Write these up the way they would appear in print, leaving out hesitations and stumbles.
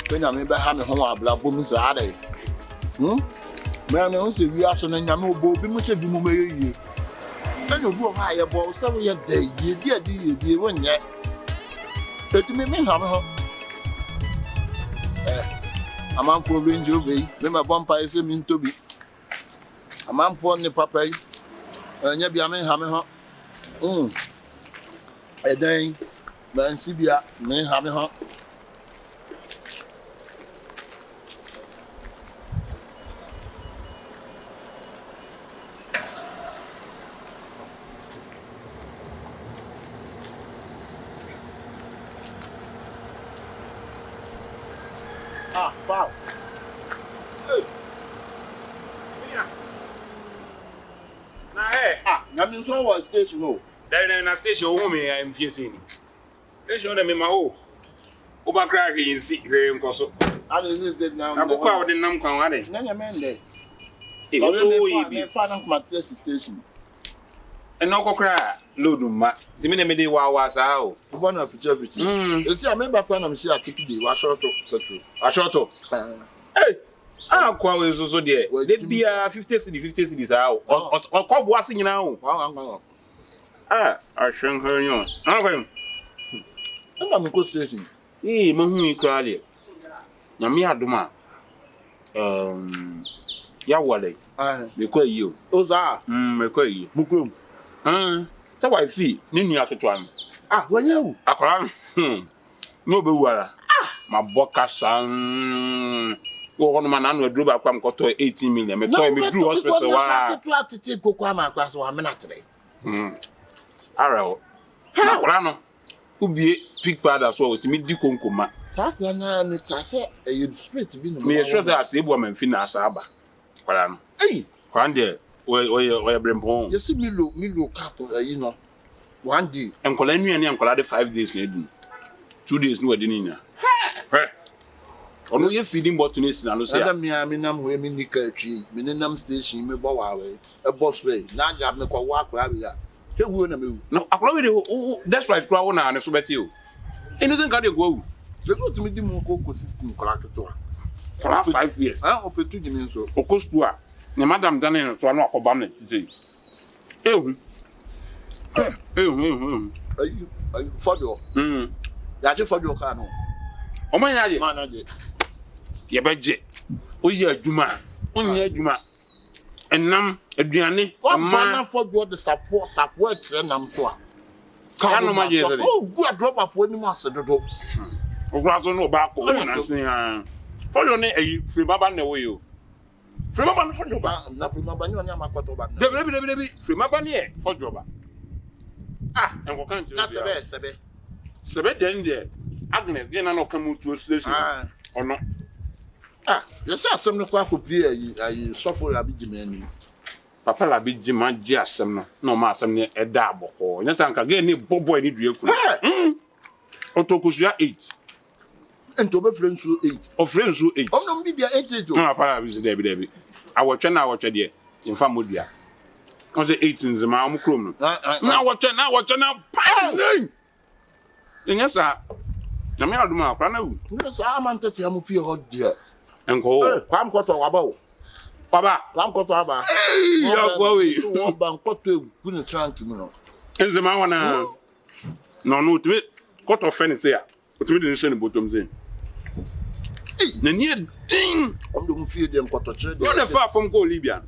When I remember having home a black woman Saturday. Man, I don't say we are so many no boat, be much of you may you. Then you go higher ball, 7 years day, dear, when yet. But to me, a man for range of way, when my vampire is mean to be. A man for the papa, and yet be a man hammer. A day, man, Sibia, may hammer her. Wow. Hey. Now, I'm in some station. No, Then a station home here, I'm facing. Station them in my home. Over crack in see here in Cosso. I resisted now. I go out in Namkan. None of men there. It was so easy. Part of my test station. And no cry, Luduma. The minute they was out. One of the Jeffrey. You see, I remember when I'm here, I took the wash out of petrol. A short of. Hey, I'll call you so dear. There'd be a 50 cities out. Or call washing now. I shan't hurry on. I'm a good station. Eh, Mahu cried. Namia Duma. Yawale. They call you. Those are, McQuay. Mukum. So I see, Nini at the one. When you? A cram. No, but my boca son. One man and we drew back from Koto 18 million. Me toy me drew hospital. I have to take Kokama class 1 minute today. Arrow. How? Who be pig pad as well to me, Diconcoma. Takana, Mr. Say, you straight to be Me sure that I say woman finance Abba. Hey, Grande, where bring home. You see me look up, you know, 1 day. And Colony and Colade 5 days, 2 days, no dinner. Or no, feeding botanist, and I say, I mean, I'm where me nickel tree, Minimum station, me bow away, a boss way. Now you have me call walk rabia. No, I probably, that's right, Crown and so bet you. Anything got to go. Just what to me the more cocoa system collected to her. For 5 years. I offer 2 dimensions. Of course, to her. The madam done it to an awful bonnet. Oh, are you for your? That's for your car. Oh, my manager. Your budget. Oh, yeah, Juma. Oh, yeah, Juma. And now, a Gianni, a man for what the support, and I'm sure. Oh, good drop of 40 months at the door. Oh, I don't know about for your name, a free baba no way. Free baba for your back. Nothing about you and Yamakoto. The free baba for your back. And what can't you? That's the best, Sabe. Sabe then there. Agnes, then I know come to a station or not. You saw some of the could be a software abidjan. Papa la big Jim, my dear, some no matter a dab or yes, I can get any boy need you. Otokusia 8. And to be friends who 8. Or friends who 8. Oh, no, be 8. No, Papa is Debbie. I watch an hour dear in Famudia. On the 18th, the Mam Crum. Now watch now. Yes, sir. The mail do my panel. Yes, I'm on to tell you hot dear. And go, come got about. Papa, come got about. You're going. One bank got to couldn't try to know. And the man, no, to it. Cut off fence here. But we didn't send the bottoms in. The near ding. I don't feel them got to trade. You're not far from Go Libyan.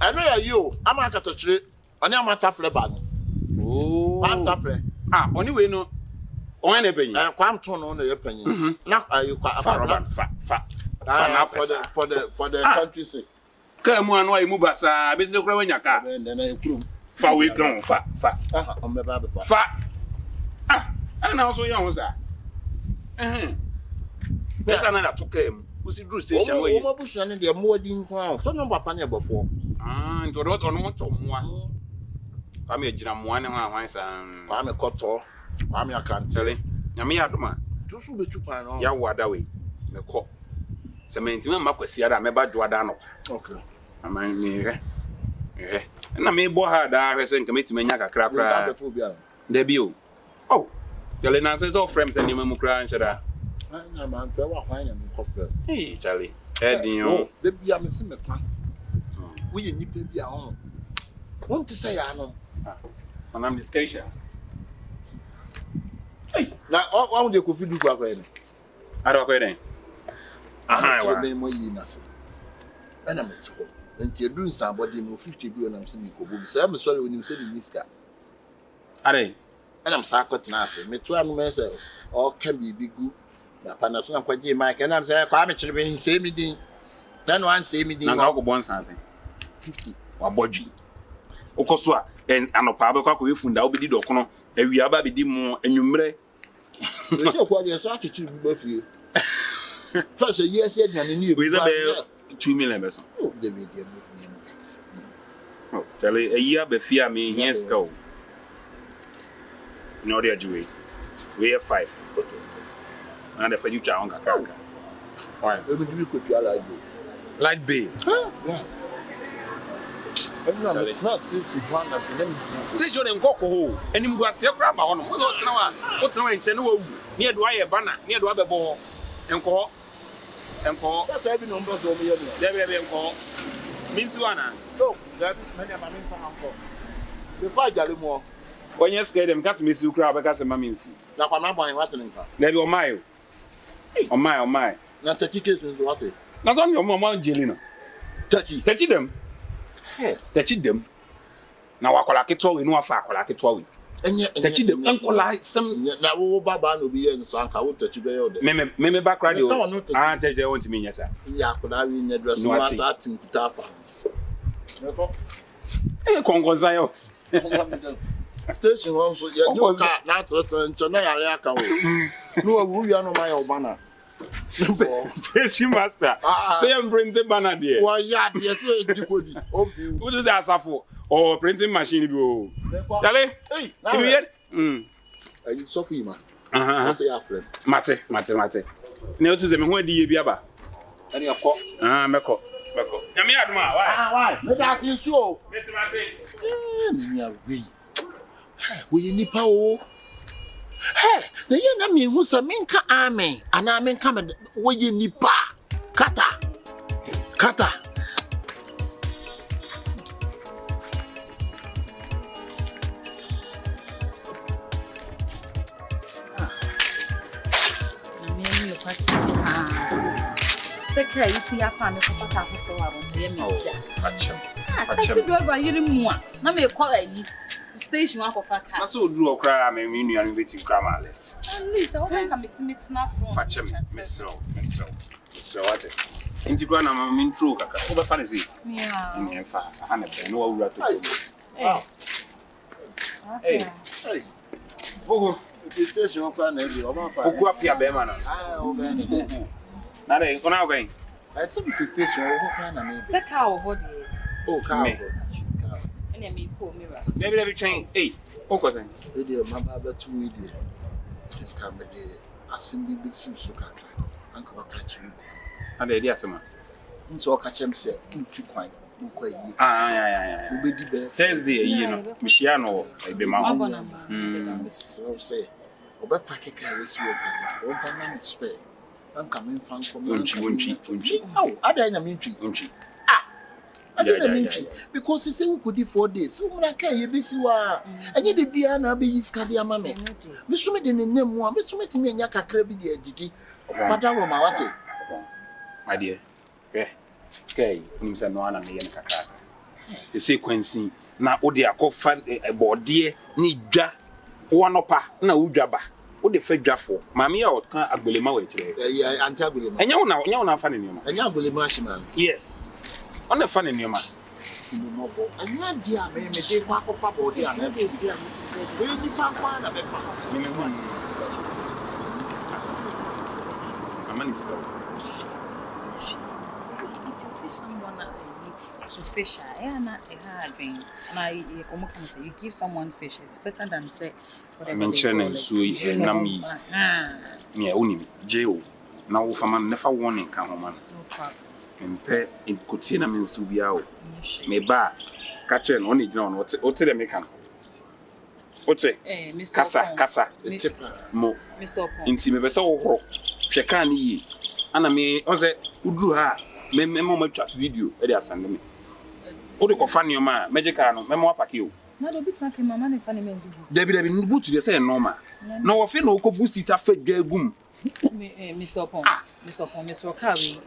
I know you. I'm at a trade. And I'm at a flabad. Oh, I'm tapping. Anyway, no. On any penny. I can't turn on the opinion. Now, are you quite fat? For the country sake. Come on, why move us? Business growing your car. And then I improve. Far we come, fat. On the Bible. Fat. And also young was that. There's another took him. Who's the Drew station? Oh, Bush and the more than crown. So, no, Papa before. And to what on one. I'm a jam one and my son. I'm a cotton. I'm a can't tell him. Yamiaduma. Two should be 2 pounds. Yawadawi. The cock. Cement, Macasia, my bad Guadano. Okay. I mind me. And I may bore her that I sent committee me a crap. Debut. Oh, the Lena says all frames and you cry and shut up. Na man fẹ́ wà hwan na me kɔfɛ. Hey, Charlie. Eddie. De bia me se me kwa. Wo ye nipa bia ho. Won te say ya no. I'm the station. Hey, na o de Kofi du kwa kwa ni. Ado kwa den. Aha, wa. Me mo yi na se. Ana me te ho. Nti edu nsan body mo 50 bi onam se mi ko bo. Say me sorry onim se ni miska. Ade. Ana me sa kwet na ase. Me to anu me se o ka bibi gu. Na pana so na kwaje mic na me say kwa me kire be say mi din. Na no an say mi din. Na ka ko bon san 50 wa bodwi. Okoso a anopa be kwa ko efunda obidi dokono awia ba bedi mu anwumre. We say kwa dey so atitiri bi ba fie. First year say aduane ni e we say 2 million peso. Oh, the media. Oh, tell a year be fear me yes go. No dey ajuwe. We have 5. Okay. And the future on kaka. Why? We do ko tu ala go. Like bay. Huh? Yeah. Everyone not still to plan that them. Say you dem kokko ho. Enim go ase kra ba hono. Wo tena wa nche ne wa wu. Ne do aye bana, ne do abebo. Enko. That's every number so me here. There be enko. Means one. No, that many am in for anko. The fight jale mo. When you scare them, cast me su kra be cast maminsi. Na kwa na boy what nka. There be o my. O my. Na 30 cases what? Na don your mama jelino. 30 them. Hey, 30 them. Na wakola ketwa we no afa akola ketwa we. Enye 30 them enkola some na wo baba no bi yen so anka wo 30 be yo de. Me back radio. Ah, 30 want me nyasa. Ya akola we ne dress no asa atim kutafa. Kongonza yo. Station also you car na to na yare aka wo. No wu ya no my obana. Station master. Say I'm printing banner there. Wa ya there so edikodi. Obi. Who do that asafo? Or printing machine bi o. Dale. Hey, you hear? Are you Sophie man? What's your friend? Mate. Ne otu ze me ho adi ye bi aba. Any akọ. Meko. Ya me aduma, why? Why? Me da sin so. Mate. Me we. We nipa o. Hey, the year na me hu se menka amen. Ana menka me we nipa. Kata. Secretary, you see, I found a papa for our Acham. I do ever hear more. Now me call you station up of a car. Na so do okra me nua no beti grama left. At least I wasn't coming to meet now from. Acham, Miss what? Inti gwa na ma intro kaka. Wo be fa ne sei. Yeah. Ni fa. Aha ne be no awura to. Hey. Opoku. The station on na e o ma pa. Opoku apia be ma na. O be ni. Na dey, kona oben. I saw the station o na me. Say cow body. Oh, cow. And me call mirror. Maybe train. Hey, Oko say. Video mama ba tu we dey. Just come dey assembly bi sim so kakra. Anka ba catch you. And dey asema. Nso ka chem say ntu kwan. Ukwa yi. Yeah. We be be Thursday yi no. Mishia no e be ma. So say. Oba pack ka we si oba. O fa na me spare. Anka me fan ko me. Unchi. Oh, ada na me ntwi. Unchi. Yeah. Because he said we could do 4 days. So when I can you be siwa. And you the bia na be iskadi amame. Me so me de ne name one. Me so me timi anya kakra bi de adidi. Madam Roma wate. My dear. Okay, nim say no ana me ye kakra. The sequence na odi akofa ebode ni dwa wo anopa na wo dwaba. Wo de fa dwafo. Maami a o kan agbelema wa kire. Yeah, anti agbelema. Enya wo na fa ne nioma. Enya agbelema shima. Yes. On the funny name, and not dear, me take my papa body and every year. Where you can't find a better. I'm an slow. Teach someone to fish, I am not a hard drink. And you give someone fish, it's better than say whatever. Mention and sweet and nami. Me only jail. Now, for man, never warning, come on. No problem. Mpe inkutina minsubiao meba kache no ni John ote de meka ote Mr. kasa Mr. mo Mr. inti mebe se wo horo hwe kan yi ana me on say udru ha me ma twa video e dey asande me o de ko fa ne ma magical no me ma pake o na do bit sanke mama ne fa ne me ngu Debi boot dey say normal na wo fe na wo ko boost it afa dwagum Mr. Pong Mr. Kawi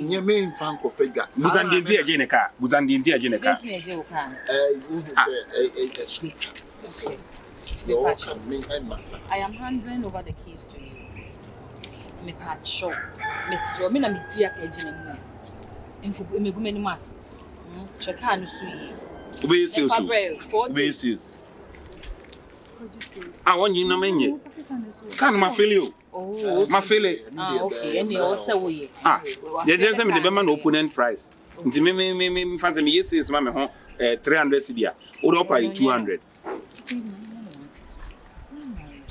nye me mfa ko fedwa buzandi nti eje ne ka buzandi nti eje ne ka sweet I am handing over the keys to you. Me patch shop. Miss Romina me dia ka eje ne mu. Emeguma ni mas. Cheka no so yi. Obey sales. Obey sales. Won yin na menye. Kan ma feel you. Oh, ma feel it. Okay. And you also we. They just me the be man opponent price. Nti me fancy me yes ma me ho 300 cedi a. O do pay 200.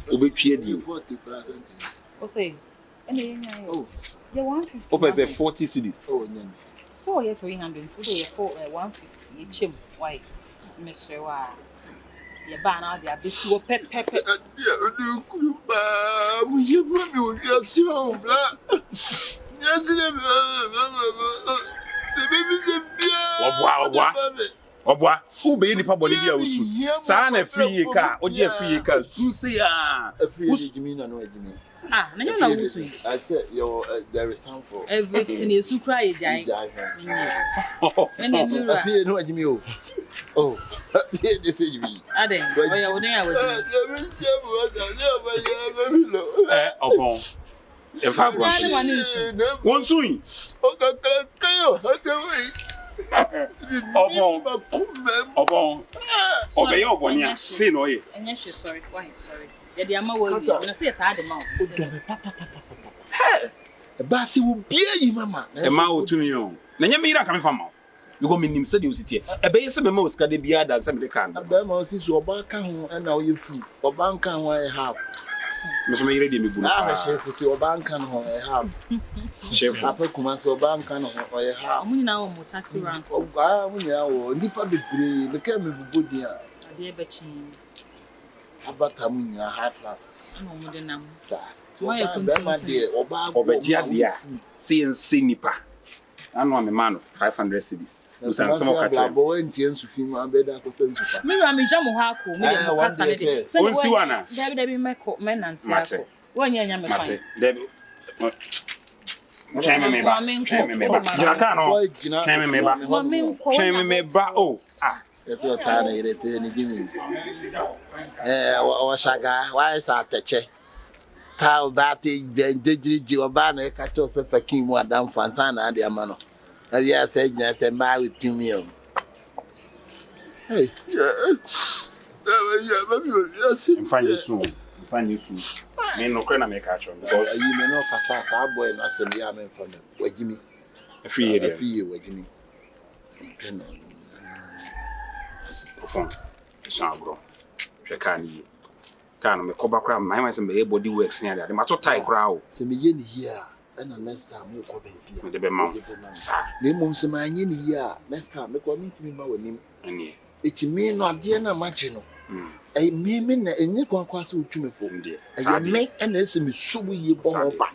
Obetwie di. 40%. O say. Oh. Yeah, 150. Open say 40 cedis. Oh, yes. So yeah, 300. Today 150. You chim white. It's Mr. Wa. Ya ba na dia be so pep. Ya do kuba. Mu ye bu mi o ya si o bla. Ya si le baby se bia. Obwa who be nipa body bia osu sa na free ka oje free ka su se ya free Jimmy na no Jimmy. Na you na wusu. I said there is time for everything is so cry jai. Free no Jimmy o. Oh, free this Jimmy. Aden, oya won ya wajimi. Opon. E fa gbo. Won suyin. O ka kayo, ha se wi. Opon. Obey your bonia. Say no ye. Enye sorry. Why? Sorry. Ya di ama wo bi. Na say ta ade ma. O do me papa. E ba si wo bia yi mama. E ma o tumi yo. Na nya me ira ka me fama. You go minim say the ositi. E be yese me ma osika de bia da say me de kan. Ba ma osisi oba ka ho na o ye fu. Oba nka ho e half. Me so me ire de me bu. Ah, chef si oba nka ho e half. Chef Papa kuma so oba nka ho e half. Omu na wo mo taxi rank. Mu nya wo ndipa bebre me ka me bubu dia. Ade be chi. Abata mu nya half. Ana mo de nam. Sa. Why you come there? Oba dia say ense nipa. Ano me man 500 cedis. Usan some kache. Bo entie nsufi mu abeda ko se nsufa. Me ma me jam ho ako, me de mo kasa ne de. Onsi wana. Dabi me ko me nante ako. Wonya nya me fine. Dabi. Cheme me ba. Jaka no. Cheme me ba. Oh. That's what time it is to give me. O shaga, why is that teche? Tao bati bendeji obana ka cho se fakin mu adam fansa na ade amano. Na ya say nya say ma with me. Hey. Yeah, baby, yes. Find you soon. Me no kre na me ka cho because you me no kasa sa boy na se me ya me from them. Wajimi. Free area. Free wajimi. Opon. Sambro. Shekani. Kana me koba kra my say me body works near there. Ma to tie kra o. Se me ye ni here. And next time mo ko baby. Me de be ma. Sa. Me mum se ma nye ni here. Next time me ko minti ma wonim. Ani. Eti me no ade na mache no. Eh me na enye kwankwa se otwume fo. Eh me na ese me subu ye bo ho ba.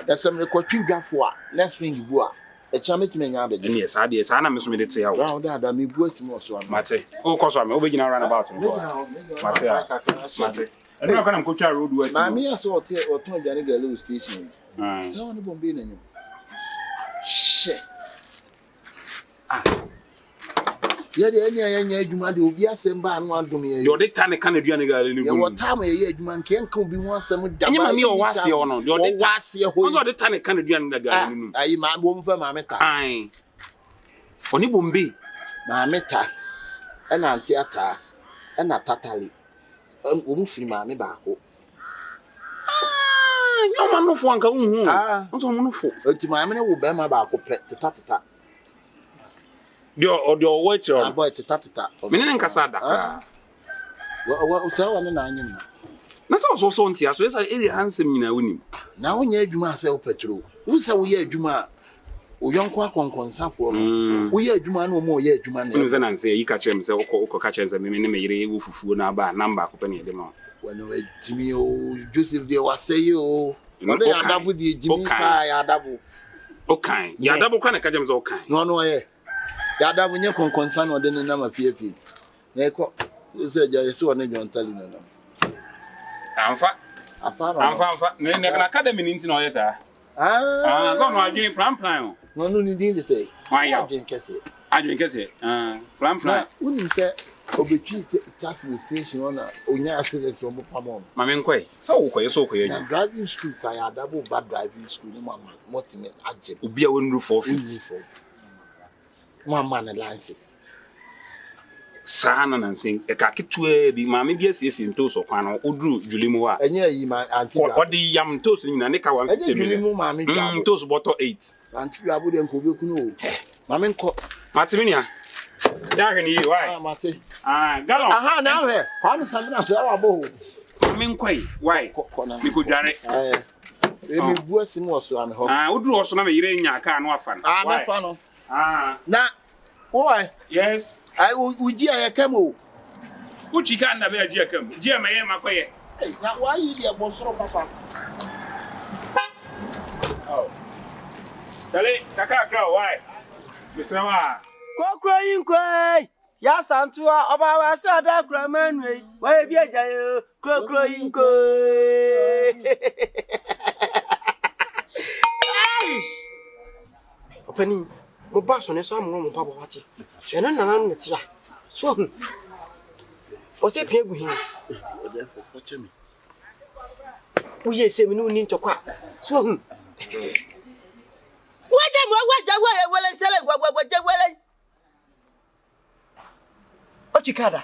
Da se me ko twidwafo a next thing ibu a. E cha metime nya abeje. Ani esa de esa na me so me de te ya o. Round da me bu asimo so am. Mate. O ko so am. O be gina round about. Mate. I don't know can am ko twa road work. Ma me aso oton ajane galo station. So one bombe na nyum. Shit. Ya de anya anya adwuma de obi asem ba anu adom ye. Yo de tane kan aduane ga ni gu. Ye wota ma ye adwuma nke nka obi ho asem da ba. Anya ma me o wase o no. Yo de wase ho. Yo de tane kan aduane ga ni nu. Ayi ma bo mfa ma meta. Ai. Oni bombe. Ma meta. E na anti ata. E na tatali. O mu firi ma me ba ko. Yo ma no fo anka unhu. Nso mo no fo. Oti ma me ne wo ba ma ba ko pe tata. Dio watch your boy tata. Me ne nkasa da kra. Wa so wa na anyim. Na so ntia so esa eri handsome nyina wonim. Na wonya adwuma ase wo petro. Wo se wo ye adwuma o yonko akonkonsafo no. Wo ye adwuma na o mo ye adwuma na. Nze na nse yi ka chem se uko ka chem se me ne me yire wo fufuo na ba number ko pe ne de ma. Wano ejimi o Joseph de wa say o. No ya double the Jimmy ya double. Okay. Ya double kana ka jam zo okay. No ye. Ya double nye concern o de ne na ma fie. Na ko se ja yesi wona John Tali na. Amfa. Ne na academy ni nti na oye sa. So no adwen plan. No ni din de say. Why ya? Adwen kese. Plan. Uni say obetwi taxi station ona onya accident on pamon. Mame nkoi. So wo koye so koye. Na driving school ka ya double bad driving school ni mama multimet agent. Obi a wonu 4 feet. Mama na license. Sana nansen e ka ketue bi mame bi asiesie ntoso kwan no oduru julimu wa. Enye yi ma anti. Odi yam ntoso nyina ne ka 150 million. Julimu mame ja. Ntoso bottle 8. Anti ya bude nko beku no. Mame nko. Matiminia. Ya hwene yi why? Mate. Galon. Aha na hwe. Kwam samina so wa bo. Mame nkoi why? Mi ko dware. Emi bu asim wo so ame ho. Oduru wo so na me yire nya aka no afa no. Me fa no. Na. Why? Yes. Uji ayakamo. Uchi ka na be aji akam. Ji amaye makoye. Na why you dey bosoro papa? Oh. Dale, kaka girl, why? Misawa. Kokroyin koi. Ya santua oba wa se oda kramanwe. Wa bi ajayo kokroyin koi. Openi, mo ba so ne so amwo mo papa wati. Eno nana no tia. So o se pie gu hin. O dey for touch me. O ye se mi no ni ntokwa. So waja wele sele waja wele. Ochikada.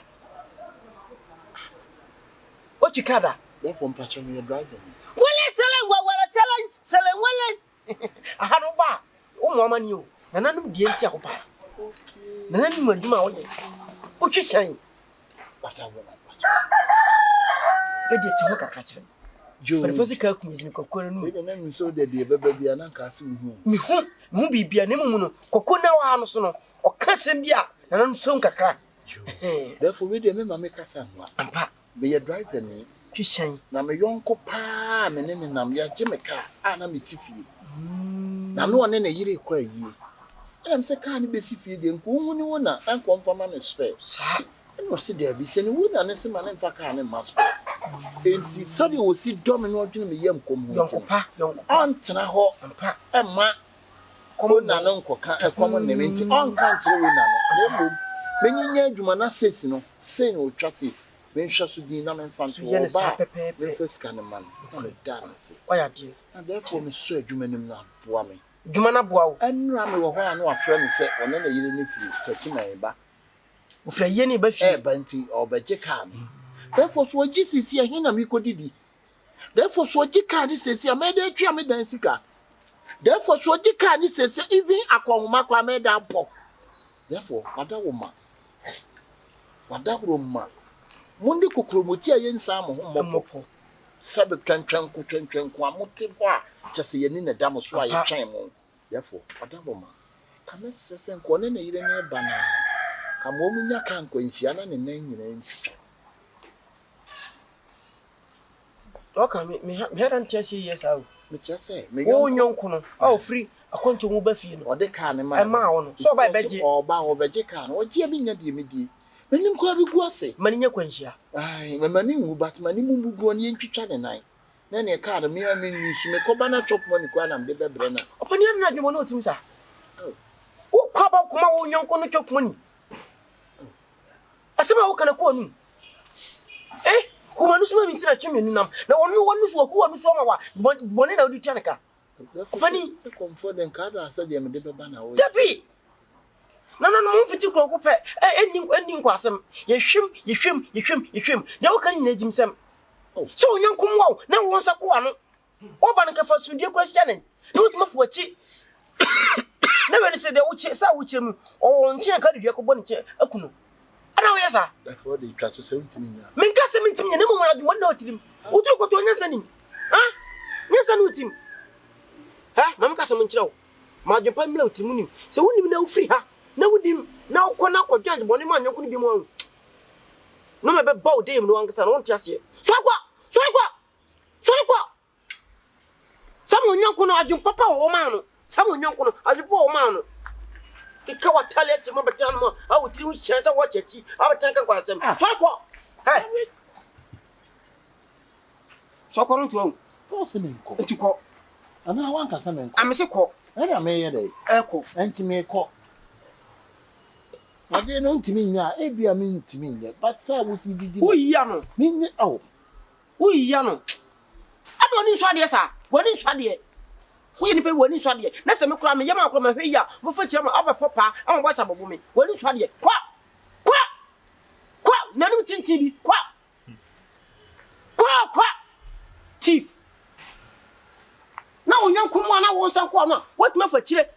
Therefore mpacha me driving. Wele sele wele. Ahano ba. O mo amani o. Nananum die nti akopa. Okay. Nananum aduma wo ye. O twisan. Bata wona. Gede ti ho kakra kire. Jo. But fosi ka kumizi ni kokoro nu. We dey na so de baba bia na ka se hu. Mu bibia ne mu no. Kokona wa no so no. O ka sem bia. Nananum so kakra. Therefore we dey me ma me kasa ho. Ampa. Me ye driver ni. Twisan. Na me yonko pa me ne nam ya je me ka na me tifie. Na no one na yire kwa yie. Am se ka ni besi fie de nko hu ni wona an Komfo ma me spare. Sa. No se de bi se ni wona ne se ma ne mfa ka ne master. Enti sabi wo si dom no odwene me yam kom ho. Yonko. Antena ho. Ampa. Emma. Komo na no nkoka ekomo ne menti on kan tire wo na no. Ne bom. Menyinya adwuma na sesi no. Sei no traces. Ben hwa so din na me mfa nto wo ba. Me first kan man. Dance. Oya die. And therefore me so adwuma nim na boa me. Dwuma na boa wo. Enra me wo ho na afra me se one na yire ne firi tachi na eba. Wo fra ye ne ba fi. Ba nti obaje ka me. Therefore so GCC ahin na me kodidi. Therefore so jika ni sesi ameda atwa me dan sika. Therefore so jika ni sesi even akonhoma kwa me dan po. Therefore wadawoma mundi kokromoti aye nsa mo ho mopo sabe twantwanku amote bo a chese ye ni na dam so aye twen mo. Therefore wadawoma kame sese nko ne na yire ne ba na kama omunya kan ko nhia na ne nan nyina ntwa. Okay, me had tell you yes out. Me chese me go nyonko no. Oh free akonto mu ba fie no. O de ka ne ma. E ma wo no. So ba beje. O ba o beje ka no. O je bi nya de me di. Menim ko abi gu ase. Mani nya kwanhia. Ai, me mani wu bat mani mu bugu ne ntwitwa ne nan. Na ne ka me nsu me ko ba na chop money kwa na mde bebre na. Opani am na dwemo na otim sa. Wo kwa ba kuma wo nyonko no chop money. Asema wo kana ko nu. Kuma nusu ma mintina tweme nu nam. Na wonu so ko wonu so ma wa. Boni na odi tianeka. Opani se Komfo den ka da asa de me de beba na wo. Dabi. No mo fiti kro ko pe endin kwa asem ye hwem na wo kan nyina jimsem so onyankom wo na wo nsa ko ano wo ba ne ka fa sundie kro hia ne no tuma fu achi na we se de wo che sa wo che mu o nche ka de ko bo ne che akuno ana wo yesa therefore de twa so 70 nya men ka 70 nya ne mo na dum na otirim wo tru ko to nya sanim nya sanu otim mam ka 70 nchira wo ma dwempa mi na otirim nim se wonim na wo free ha na wudim na ukona ko dwange boni ma nyonko ni bi mu no me be baw dey mu no ankasa no ntia se so kwa nyonko no adwon papa wo ma no sa wo nyonko no adwon wo ma no kika watale se mo betan mo a wo tiri wo hia sa wo chachi a betan ka kwasem so ko hey so ko nto o se menko nti ko ana wan ka se menko amese ko era me ye dey ko enti me ko ade no ntimi nya ebia me ntimi nya but say wo si didi wo yia no me nya oh wo yia no ade oni so ade sa woni so ade wo ni pe woni so ade na se me kura me yama kura me hwe ya mo fa chia mo abepopa ama bo sa bobo me woni so ade kwa nanu tinti bi kwa thief na onyanko mu na wo nsan ko no what me fa chire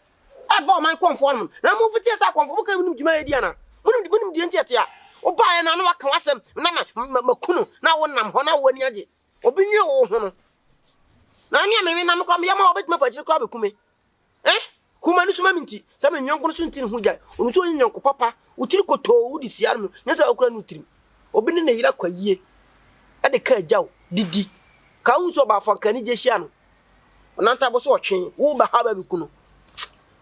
e ba o man Komfo no na mo fiti esa Komfo mo ka munum djuma edi ana munum di enti ate a o ba ya na no waka wasem na makunu na wo nam ho na wo ni age obi nwe wo ho no na nya me na me kwa me ya ma obet me fa chire kwa be kume kuma ni suma minti sa me nyanko so ntin hu ja onu so nyanko papa utiri koto wudi sia no nya sa okura no utiri obi ne yira kwa yie e de ka jaw didi ka unso ba fa kan je hia no onanta bo so otwen wo ba ha ba be kuno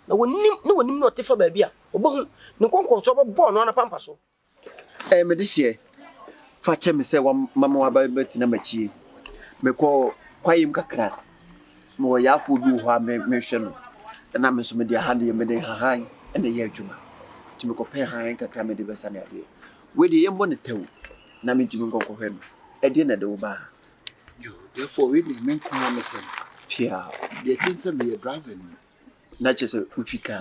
na wonim no tefa ba bia obohu ne konko so bo no na pampa so me de hie fa che me se wa mama wa ba betina machi me ko kwayim kakra mo ya fu bi ho me hwe no na me so me de ha de me de han ene ye adwuma ti me ko pe han kakra me de besa na ade we de yembo ne tew na me ti me konko hwe no e de na de wo ba yo therefore we dey men kuma me say pia the things that me driving na che se utwika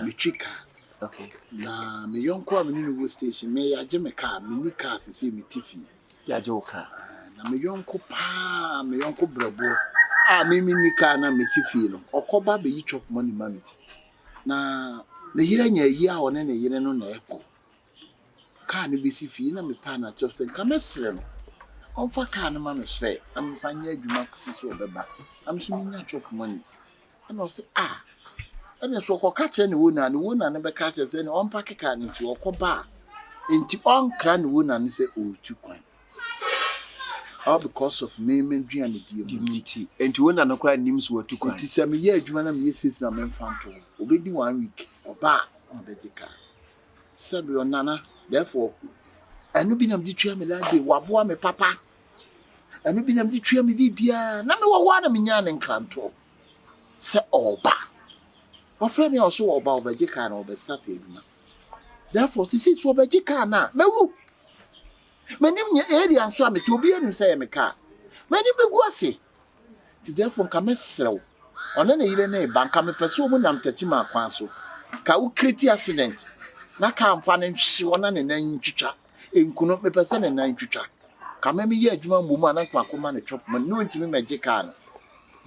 okay na me yonko a me ni station me ya je me car me ni car se me tifi ya je oka na me yonko brabo a me ni car na me tifi no okoba be yi chop money mamity na ne yire nya yi a one ne yire no na eko car ni be si fi na me pa na chop sen ka mesre no onfa car no ma me sre am fa nya adwuma sisi obeba am so mi nya chop money and I say and so ko ka che ne wona ne be ka che se ne on pa keka ne ti okoba enti on kra ne wona ne se o tu kwan all because of me dua ne die enti wona no kwa nim so tu kwan enti se me ye adwuma na me ye sisi na me mfanto obedi 1 week oba obedika sabi onana therefore anu bi nam di tua me lande waboa me papa anu bi nam di tua me bibia na me wo na me nya ne nkranto se oba ofre me also oba obegika na obesata eduma therefore sisi so obegika na mewu menim nya area nso ameti obi anu say me ka menim begu ase therefore ka mesrew ona na yire na banka me pese omu nam tachi ma kwan so ka wo create accident na ka amfa na hwi ona ne nan twitwa enkuno me pese ne nan twitwa ka me ye adwuma mbomu ana kwa koma ne chop man no ntimi megika na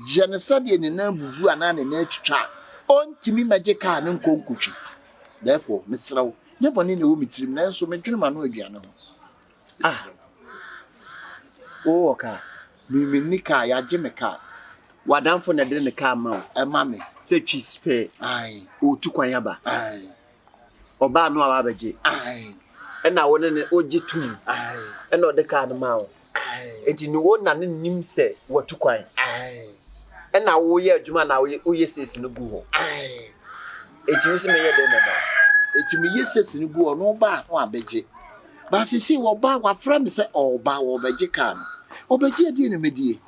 jene sade ne nan bubu ana ne na twitwa ontimi megika na nkonkutwi therefore mesrew nya bone ne wo mitirim na enso me twene ma no aduane ho oka mi nika ya je me ka wadamfo na de ne ka ma e ma me se twi spe ai o tu kwan yaba ai oba no aba beje ai e na wona ne oji tu ai e na o de ka no ma o ai enti no wona ne nim se watu kwan ai e na wo ye adwuma na wo ye sesi no gu ho ai enti wo se me ye de na eti me ye sesi no gu ho no ba no abeje ba sisi wo ba wa fra me se oba wo beje ka no obeje die ne medie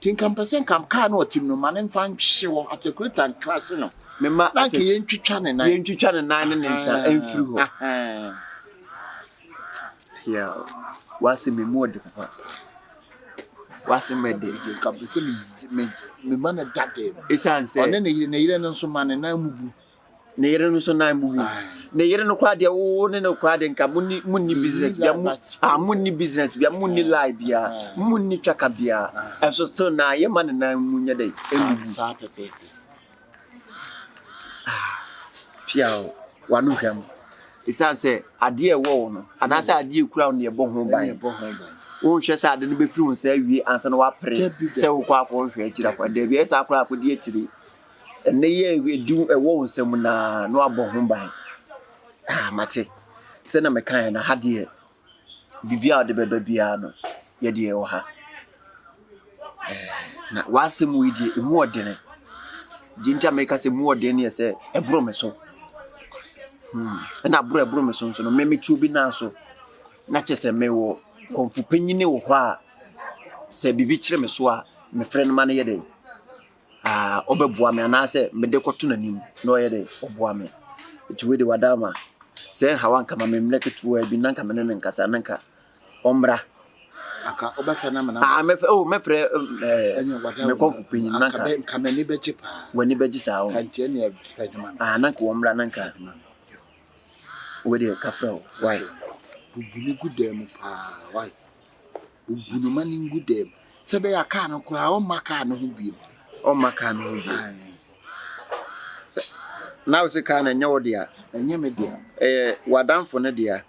tinka mpesen kam ka no otim no mane mfa nhwe wo atekurita class no me ma na ke ye ntwitwa ne nan ne nsa amfiri ho ya wase me mo de papa wase me de kam pese me mana dade esanse one ne yire no so mane na mubu ne yere no so na mubu ne yere no kwa de wo ne no kwa de nka munni business bia munni business bia munni live bia munni twaka bia so still na ye man na munya dai sa pepe piao wanu hwam isanse ade e wo no anase ade ekura no ye bo ho ban wo hwe sa ade no be firi wo sa wie ansa no wa pre se wo kwa ko hwe akira kwa de bia sa akura akodi akiri ne ye edu e wo nsem na no abo ho ban mate se na mekan na hade bibia de beba bia no ye de e wo ha na wasem wi de emu odene Jinja make us a more than yes, a bromeso. And I brought a bromeson, so no, maybe to be now so. Not just a mewo, Komfo penny or wha. Say, be rich, Messoa, my friend money a day. Oberboame, and I say, Medecotunanim, no a day, Oboame. It's with the Wadama. Say, how one come a memleke to a binanka and Casananca. Ombra. I'm my friend, Komfo penny, Nanka, come any better when you bedges out. Nanka, Ombra, Nanka. With a capro, why? Good them, why? Good money, good them. Sabe a can cry on Macano who be. Oh, Macano who be. Now it's a can and your dear, and your dear. Wadam for Nadia.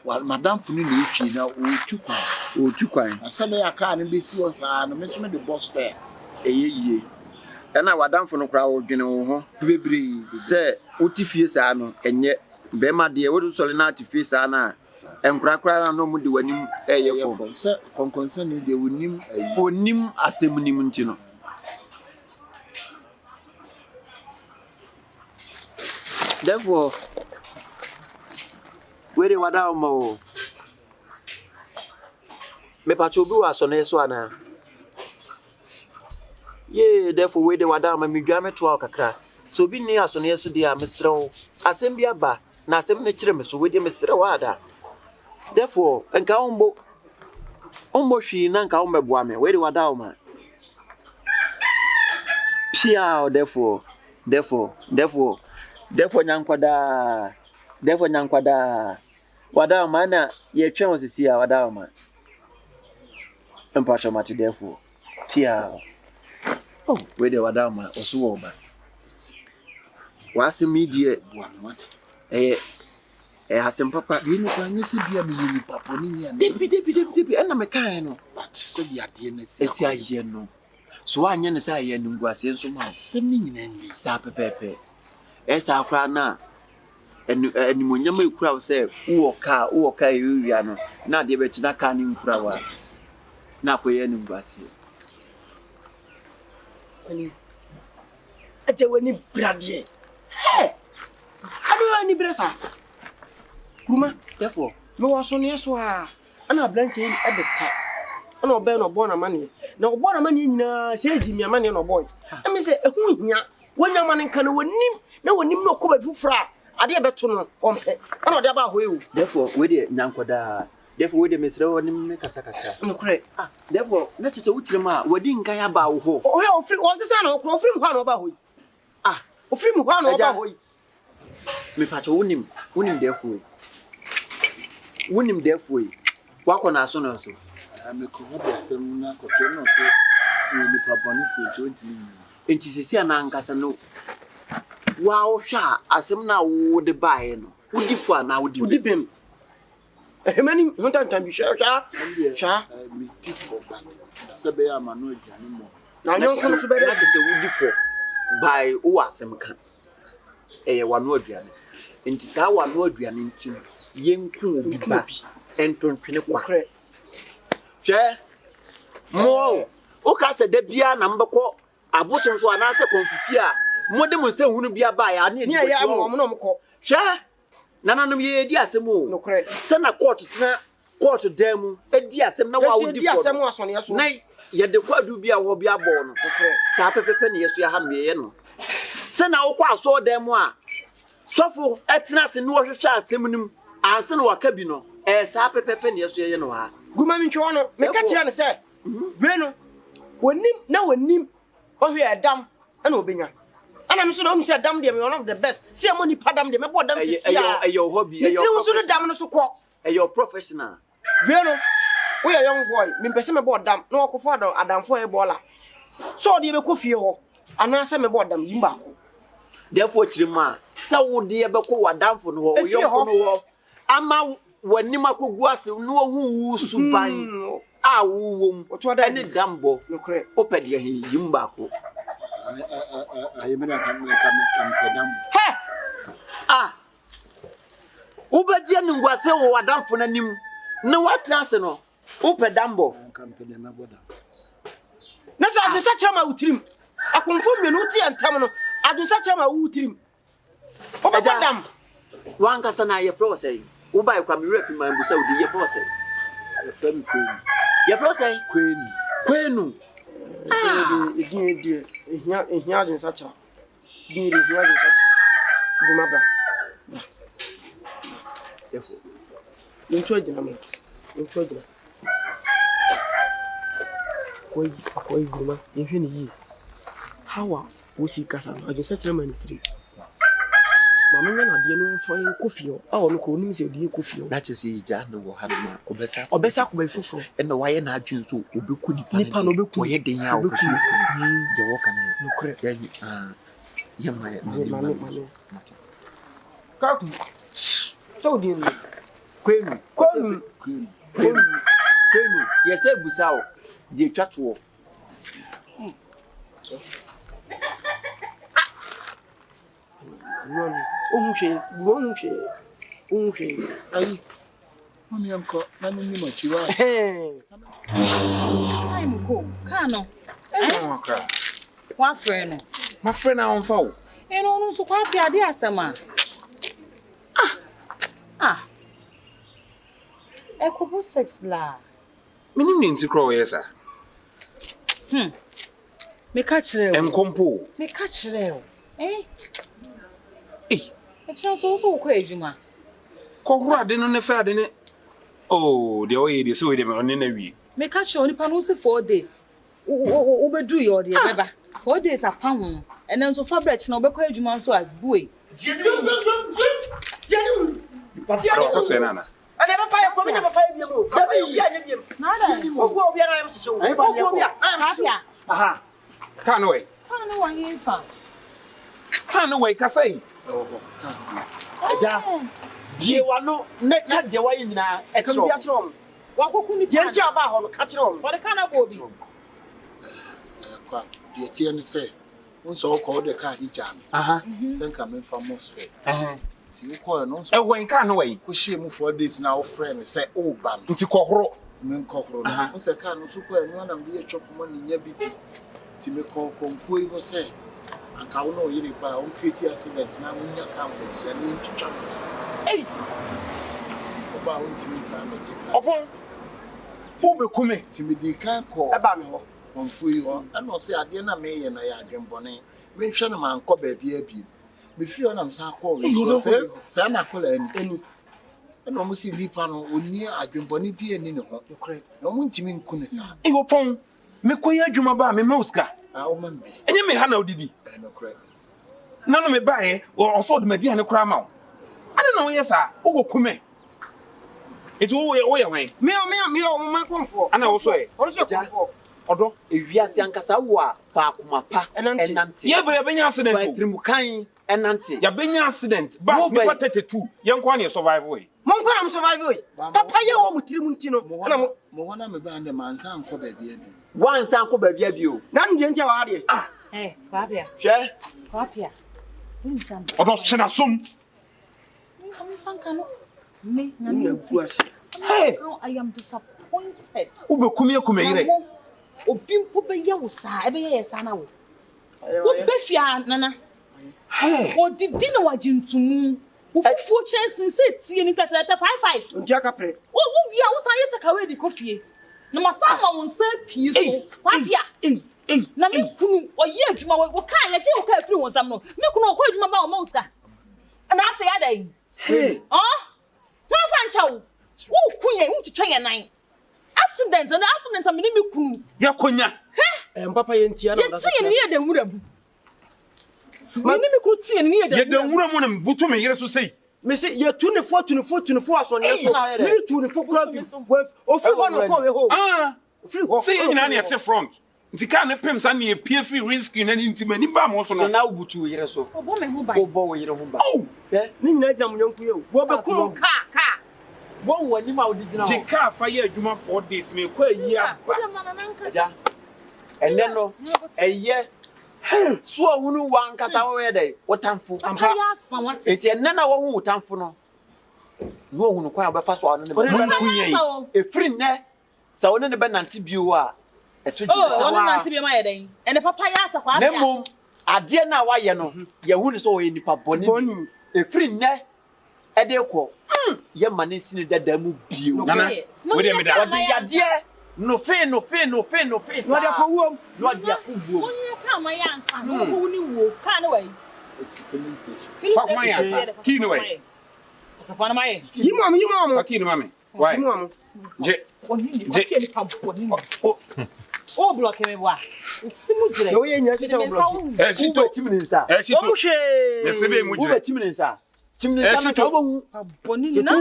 While Madame Funini, now, too kind. Sabe a can be serious and Miss the boss fair. Ye. And I wadam for no crowd, you know, baby, say, Utifiasano, and yet. Bema dear, what is Solinati face Anna? And Crackra no mood when him a phone. Sir, from concerning they would name a nim as a munimintino. Therefore, where they were down more. Me pachubu as on Eswana. Yea, therefore, where they were down, my migame to our crack. So be near as on yesterday, Mr. Assembia ba. Na sem ne kire me so we de me sere wada therefore enka ombo hwi na nka ombeboa me we de wada o ma pia therefore nyankwada wada o ma na ye twen osisi a wada o ma empacho mate therefore pia oh we de wada o ma oso wo ba wase media boa me what hasem papa you know kwanye se bia me yini papa ni nia debi na me kan no but so bia de na si aye no so anya ne sa aye no nguase nso ma asem ni nyina ni sa pepepe esa akra na eni monyama ekura wo se wo ka ewia no na de be tina ka ni nkura wa na koye ni nguase ani aje wani brade hey I don't know Gruma, therefore, no was on yes, ana blanche at the top. Ano ben or born a money. No born a money say Jimmy a money no boy. I mean say when your man can win him, no one him no cover to fra. I dear better on ano daba who. Therefore, with it Nankoda. Therefore, with the Miss Rowan make a sakasa. No correct. Therefore, let us out to ma, wedding Kaya Bow. Oh, free was the son of one about who. Ah, of him one about who. Me pacho unim therefore. Unim therefore. Walk on our son also. I make a seminar, Coquino, say, you papa for 20 minutes. And she says, Nankasano. Wow, sha, as him now would buy no. Would you for now would you dip him? A many sometimes be sure, sha, me tip for that. Sabea Manu anymore. Now, no comes to better to say would differ by Oasem can. One word, and tis our word, and young cool be back and turn pinnacle. Chair more. O cast a debia number call. A bosom so an answer confia. More than we say, wouldn't be a buyer. I need a woman call. Chair none of ye, dear Samu, no credit. Send a quarter demo, a dear Sam, no, I would dear Sam was on your night. Yet the quad do be a will be a born. Stop a penny as you have me. Send our quad so them one. So for at last in Water Seminum, and send our cabino, as happy penny as you know. Good morning, Joanna. Make a chance, sir. Bueno, when him, no one him, or we are dumb, and Obinia. And I'm sure I'm damn them, one of the best. See money, padam them, about them. Your hobby, your damn so called. Your professional. Bueno, we are young boy, me person about them, no father, Adam for a baller. So the coffee, and answer me about them, Yimba. Therefore, Chima, so would the Abako down for no your Ama when Nimako was no who suban. Ah, womb, what any dambo, no correct. Open your Yimbako. I mean, I come. Ah, Ubajan was so down for a nim. No, what transeno? Open dambo. That's such a mouth. I confirm you, Nuti and Tamino. adusa chama wu tirim obadam wan kasa na ye fro say wo bai kwa me refi man bu say wo di ye fro say ye fro say kwenu Again, he has in such a deal. He has in such a Gumabra. Enjoy them. Enjoy them. Koi Guma, if you need how we see Kata, I just set them in 3. Mamma, I didn't find coffee. Oh, look, only say dear coffee. That is a jan will have my Obesa by Fufu. And the wire not to Opoku Nipa no beku. Why they are the walk and yeah, my so dear. Kwenu. Yes, I was out. The chat war. Ayi. Mami amko, na nini machiwa. Time go. Kano. Wa friend. My friend on phone. No so kwa pia de asema. Ekobo sex la. Minim ni nti kro yesa. Me ka kire o. Komfo. Me ka kire o. E so kwa ejuma. Kohura de no ne fa de ne. Oh, de oye de so we de me on na wi. Me ka kire onipa no se 4 days. Wo bedu yo de beba. 4 days apa ho. And then so fabric na obekwa ejuma so agbue. Ko se nana. And never buy a comment of a 5 year old. Aha. Canaway. Canaway, Casay. Je wano na je wa nyina extra. Wa kokuni je aba ho no catch on. For the kind of body. Kwa de tie ne say unso ko de ka di jam. Aha. Then come from Moscow. Ti uko no so. E wen Canaway. Ko shie mu 4 days na wo friend say o ban. Nti kohoro. Men kohoro. O se ka no so ko no na mbi e chop mo ni nya bi ti me ko Komfo yi ho say anka wo no yiri pa on create accident na munya ka mo sia ni ntwa. Oba on ti mi sa na jika. Opon. Fu be kume. Ti mi di kan ko. Eba me ho. Komfo yi ho. Ana o se ade na me ye na ya adwembone. Me hwe no man ko ba bia bi. Me fi o na msa ko we. Sa na ko la ani. Ana mo si lipa no oni adwembone bi ani ne ho. Na mo ntimi nku ne sa. Opon. Me koya adwuma ba me mauska. O man bi. Enye me ha na odidi. No correct. Na no me bae o so de madi ane kra ma wo. Ade na wo yesa wo go kume. Eti wo ye wen. Me o man Komfo. Ana wo so e. Wo so Komfo. Odo Ewiase ankasa wo a fa akoma pa enante. Ye be benya accident o. Trimukan enante. Ya benya accident. Bas me 32. Ye nko na survive we. Mon ko am survive we. Papa ye wo mutiri munti no. Ana mo wana me ba nde manza nko ba bia bi. Wan san ko ba bia bi o. Na nje ntia wa de. Papia. Hwe. Papia. Odo sena som. Me na Hey, I am disappointed. ube kumie kumeyire. Obi mpo be ye wo sa, e be ye sa na wo. Wo be fia nana. Hey, O didi na wajintumu. Wo fufu chance se tie ni 55. Ntia ka pre. Wo wi a wo sa ye take away di kofie. Na masama wo nsa pie so. Papia. Na me kunu o ye adwuma wo ka ye je wo ka afiri won sam no. Me kunu o ko adwuma ba o ma uska. Na afa ya dai. Hey. Na fa ncha wo. Wo kunye wo twitwa ye nan. Accident am ni me kunu. ya konya. Papa ye ntia na Ye tie ni ye de nwura mu. Me ni me kunu tie ni ye de. Ye de nwura mu na butu me yire so sei. me say ye 24 aso ne so. Me 24 kura bi. Ofi ho no ko we ho. Ofi ho. Sei nyina na yete front. Nti ka ne pem sa na ye pie free risk na ni ntima ni ba mo so no. Na ubutu yire so. Obo me ho ba. Obo yire ho ba. Ni nyina jam nyanku ye. Wo be kum ka. Won wani ma odi gina ho. Je ka fa ye adwuma 4 days me kwa yi aba. Ja. Enne no eye so ahunu wan kasa wo ye dai wotamfo Ampa ya san wate. eti enne na wo hu wotamfo no no ohunu kwa obefa so anu ne be kunye efiri ne sa woni ne be nante bio a eto ji Oh, oni nante bi ma ye den. Ene papa ya sa kwa ne mom ade na wa ye no ye hu ni so we nipa boni efiri nne e de ko ye mane sini dada mu bio nana we dey me da ade no fe no de ko wom no de ko wom onye ka ma ya ansa no ko ni wo ka na wai It's filling station. Fuck my ass. Key no way. What's the fun of my? Yimam. Fuck you, mommy. Why? Je. Oh, block him. What? Simu jire. No ye nya se block. She to timinisa. She to. Yesebe mu jire. Timinisa. Timinisa na to bo boni na.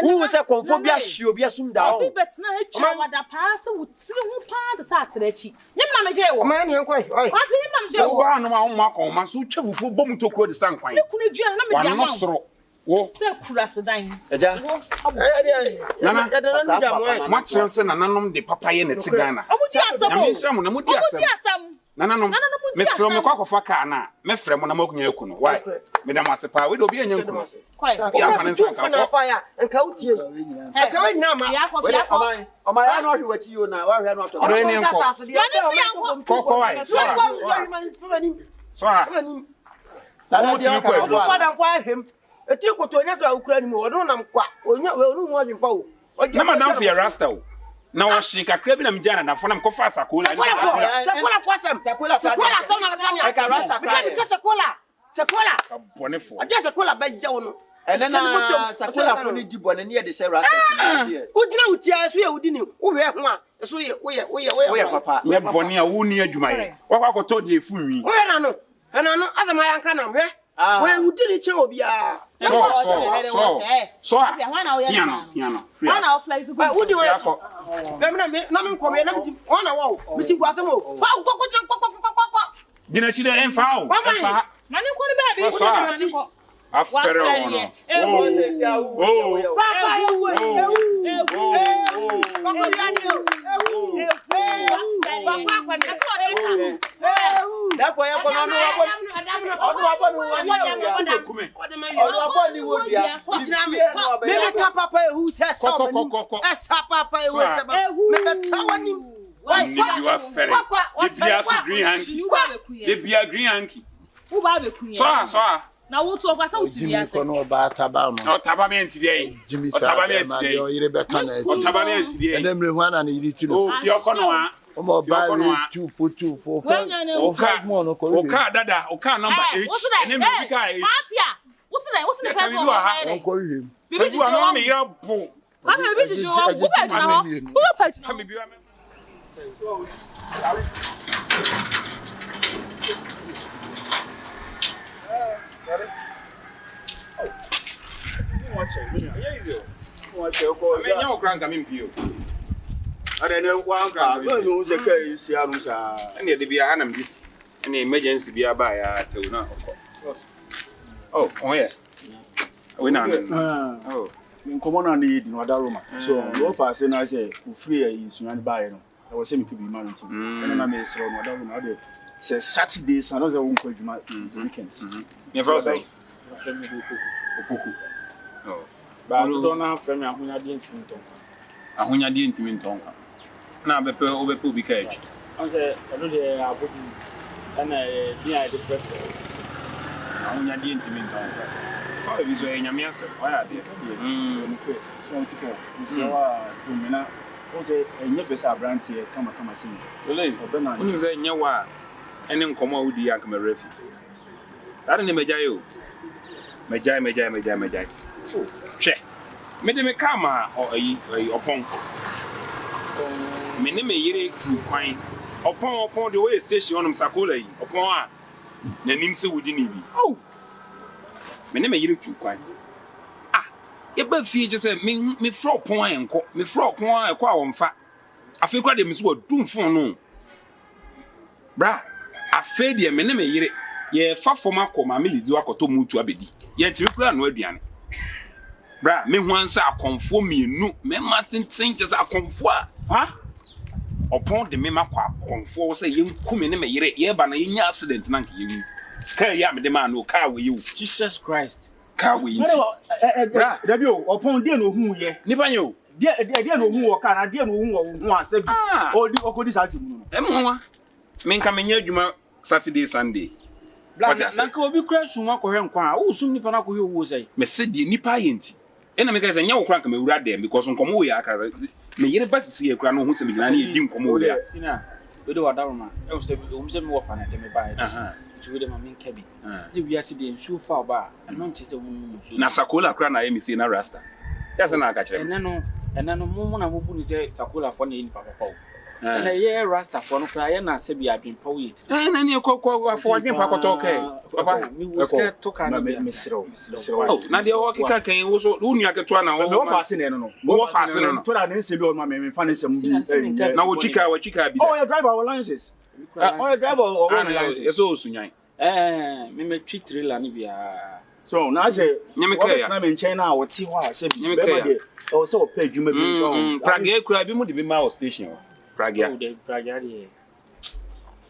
Wo se Komfo bia hye obi asum da o. Obi betina ha twa wada paase wo tiri ho paa sa atrechi. Nye mama je wo. Ma ne enkoi. Oi. Kwa pe mama je wo. Wo ba no ma ho akon ma so twa fufu bom tokuro de sankwan. Ne kunu dua na me dia ma. Wa no soro. Wo. Se kura sedan. Eja. Nana. Nana. Ma chem se nananom de papa ye ne te Ghana. Omudi asam. Na me nsam na mudi asam. Nananom. Me sro me kwakofa ka na me frɛ mo na makunya eku no. Why? Me da mase pa we do obi anya nku. Kwai. Ya fa ne nsanka. Na fire. Enka utie. Enka we nyina ma. We da oma ya no hwe wati yo na wa hwe no to. Oro ni enko. Koko why? So na no dia ka so father for him. Etiri koto nya so ukura ni mu odo nam kwa. Onya we onu mu adwempa o. Na madam fi rasta o. Na wo shi kakra bi na mjana na fona mkofa asakola. Sekola kwa sem. Sekola so na ka ka rasta ka. Sekola. Bone fo. Ade sekola ba je wo no. Ene na sekola fo ni di bone ne ye de she rasta si. Ujina utia so ye udini. Wo we ho a. So ye wo ye papa. Me bone a wo ni adwuma ye. Wo kwa koto de efu wi. Wo ye na no. Ena no azama yanka na hwe. Wo udini che obi a. So. Piano. Wana o fly Ba wudi wo. Na me nkobe na mi ona wo. Mi ti gwa asem o. Fa ko. Dina chi de enfa o. Enfa. Mani ko ni baby. Mani ko. Afere ono. Papa ewu. Therefore ya ko no na wo to kwasa wo tibi ase no ba taba no o taba me ntide Jimmy o taba me ntide o yire be kana o taba me ntide edemre hu ana ne yiri tu no o fi okono a o mo ba we 2 for 2 for 5 more no ko o ka dada o ka number 8 ene me bi ka 8 papia what's the first one o ko him bi bi wa me ya bo ka me bi jijo wo ba jina wo pa jina ka me bi wa me emergency be about ya. Oh, yeah. We not. Oh, in common on the other room. So, no fast, and I say, free is you and buy. I was saying, people be married. And I may say, another room. Say Saturdays, another one called weekends. Never say. Opoku. Oh. But I don't have friend. I didn't talk. I didn't talk. Now, be people be caged. I said, I don't know about you. And I the press. I didn't talk. Father is a young man. Why are they? So, so, Gruma. Also, a never saw brand here. Come and see. Really? Who's a nyawa? And then come out with the young refuge. I don't know, Majai. Che. Made me come or a Opoku. Me name ye to quine. Upon the way station on Sakola, upon the Nimse wouldn't be. Oh, me name ye to quine. Ah, it but features me frog point, me frog point, a quaw on fat. I feel quite a miss word, doom for no. Bra, I fed ye, me name ye. Ye fa for my coma, me do to move to Abedi. Yet you plan with Diana. Bra, me once I conform me, no, me Martin Sanchez are Komfo. Huh? Upon the mema Komfo say you come in me ye ban a accident, monkey you. Carry yam the man who car with you. Jesus Christ. Car with you. Rabio, upon dear no who ye. Never you. Dear no who can, I dear no who wants or this as you know. Emma, men come in here, you Saturday, Sunday. Nanka obi kura suma ko hwe nkwa a wo sum nipa na ko hwe wo sei me se de nipa yenti ena me ka se nya wo kura nka me wura dem because nkomo wo ya aka me yere ba sisi e kura no hu se me gina na e di nkomo wo ya sina we do wadaroma e se me wo fa na de me ba so we de ma menka bi de wi ase de nsu fa ba no nche se wo na sakola kura na ye me se na rasta ya se na aka kire ene no mo na mo bu ni se sakola fo na ye nipa papa wo na ye rasta fo no kura ye na se bi adwen pa wo yeti na ni ko fo adwen pa ko to ke papa mi wo se to ka na me siro oh na de o kika kan wo so wo nua keto na wo fa ase ne no wo fa ase no to da ne nse bi o ma me fa ne se mu bi na wo chika bi oh your driver our licenses oh your driver or one license eso sunyan me me twi trailer ni bia so na say nyame kaya na me nchen na wo ti ho a se bi be ma de o se o pa adwuma bi praga e kura bi mu de bi ma o station praga praga de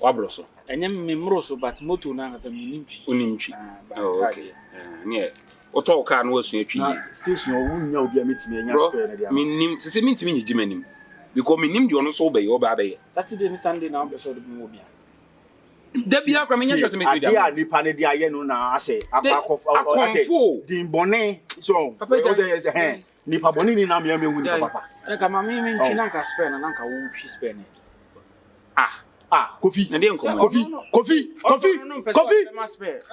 wabro so enye me mro so but moto na ka me nimtwi onimtwi okay ne o to ka no asu atwi station o wunya obi a metimi anya square na dia minim se mentimi nyi gimanim because minim de ono so be yo ba be Saturday ni Sunday na be so de mo bia da bia kwa menya hwese metwi da dia nipa ne dia ye no na ase Komfo dimbone so o say he nipa boni ni na me hu ni papa ka ma me ntwi na ka spare na ka wo twi spare ne Kofi na de nkomo Kofi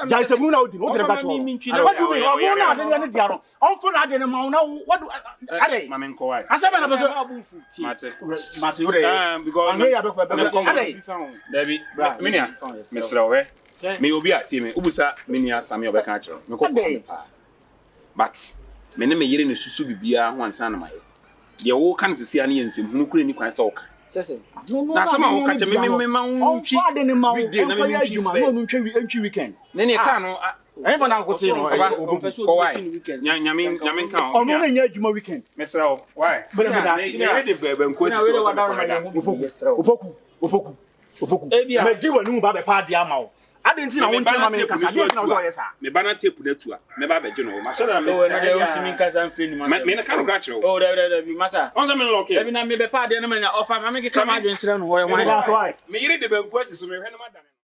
Jai se mu na odi o tere ba cho what do we o na de ne dia no on fo na de ne ma na what do ade ma men ko wai asaba na beso mate because ane ya be fa ade David minia Mr. Owe me obi ati me ubusa minia same obeka kiro me ko but me ne me yire ne susu bibia ho ansa na maye ye wo kan sisi ane yensem hunu kure ni kwan sa oka sese na sama wo ka che me ma unfi on fa de ne ma weekday na me ntwi ma no ntwi weekend ne ne ka no e fa na ko ti no ko wai nyame ka o no nya adwuma weekend Mr. Owe why bele me da ne de bebe nko si so Opoku me di wani mu ba be pa dia ma o ade nti na won chema me kasa dia na so yesa me bana tape na tua me ba be je no ma so na na de o timi kasa mfiri ni ma me na ka no gra kire o da bi masa on the me lock e bi na me be pa dia na ma nya ofa ma me ke kama adwen kire no ho e wan me yire de be nko si so me hwe no ma da